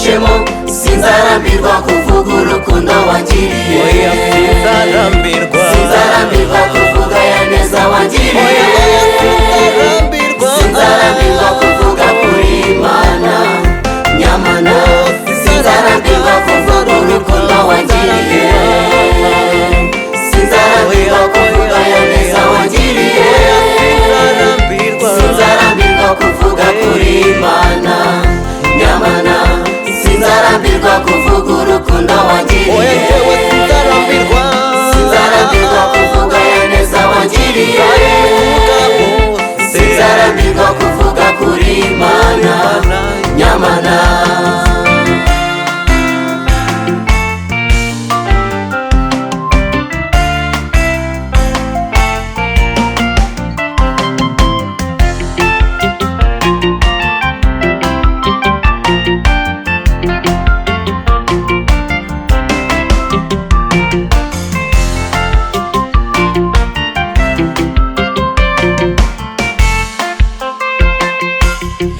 nihishemo, sinzarambirwa kuvuga urukundo wangiriye. Sinzarambirwa kuvuga ya neza wangiriye. Sinzarambirwa kuvuga kuri Imana nyamana. Sinzarambirwa kuvuga urukundo wangiriye. Sinzarambirwa kuvuga ya neza wangiriye. Sinzarambirwa kuvuga kuri Imana nyamana. Sinzarambirwa kuvuga urukundo wangiriye. Sinzarambirwa kuvuga ya neza wangiriye. Sinzarambirwa kuvuga kuri Imana nyamana.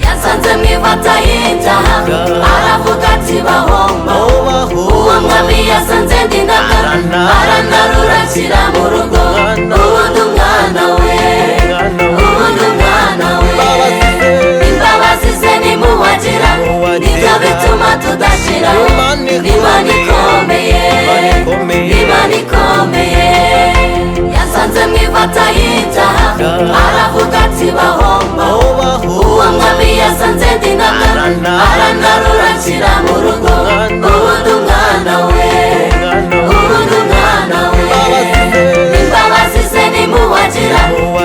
Yasanze mwivata y'injaha, aravuga ati bahomba. Uwo mwami yasanze ndindaga, aranarura nshyira mu rugo. Ubundi umwana we, ubundi umwana we. Imbabazi ze nimuwagira, nibyo bituma tudashira. Imana ikomeye, Imana ikomeye. Yasanze mwivata y'injaha, aravuga ati bahomba. Uwo mwami yasanze ndindaga, aranarura nshyira mu rugo. Ubundi umwana we, ubundi umwana we. Imbabazi ze nimuwagira,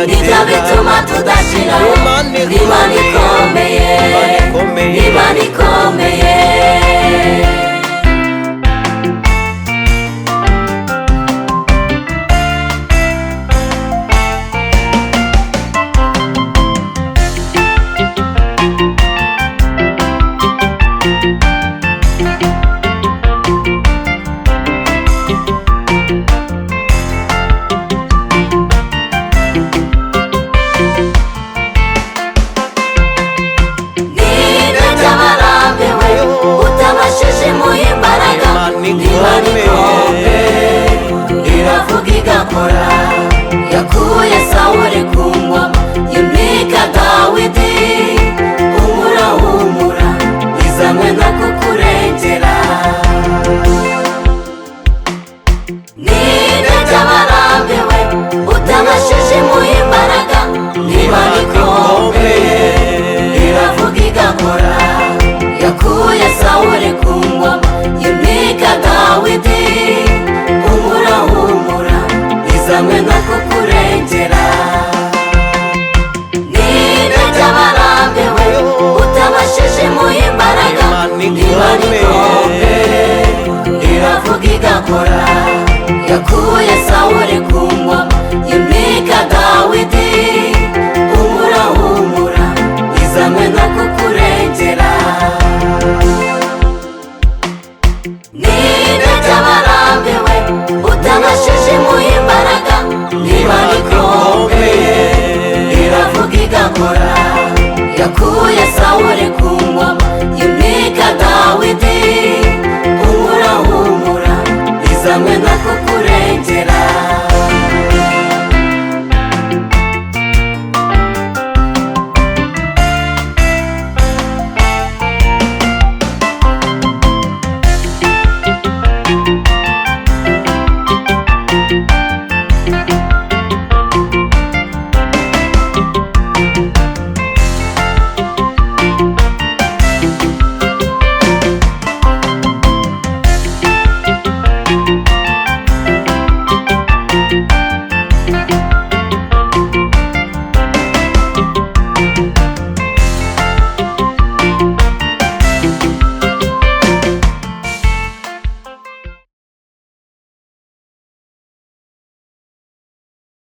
nibyo bituma tudashira. Imana ikomeye, Imana ikomeye. Iravuga igakora, yakuye Sawuli ku ngoma, yimika Dawidi. Humura humura, izanywe no kukurengera. Ninde by'abarambiwe, utabashije imuha imbaraga. Imana ikomeye, iravuga igakora, yakuye Sawuli ku ngoma, yimika Dawidi. Humura humura, izanywe no kukurengera. Ninde by'abarambiwe, utabashije imuha imbaraga. Imana ikomeye, iravuga igakora, yakuye Sawuli ku ngoma, yimika Dawidi. Humura humura, izanywe no kukurengera. Ninde by'abarambiwe, utabashije imuha imbaraga. Imana ikomeye, iravuga igakora, yakuye Sawuli ku ngoma.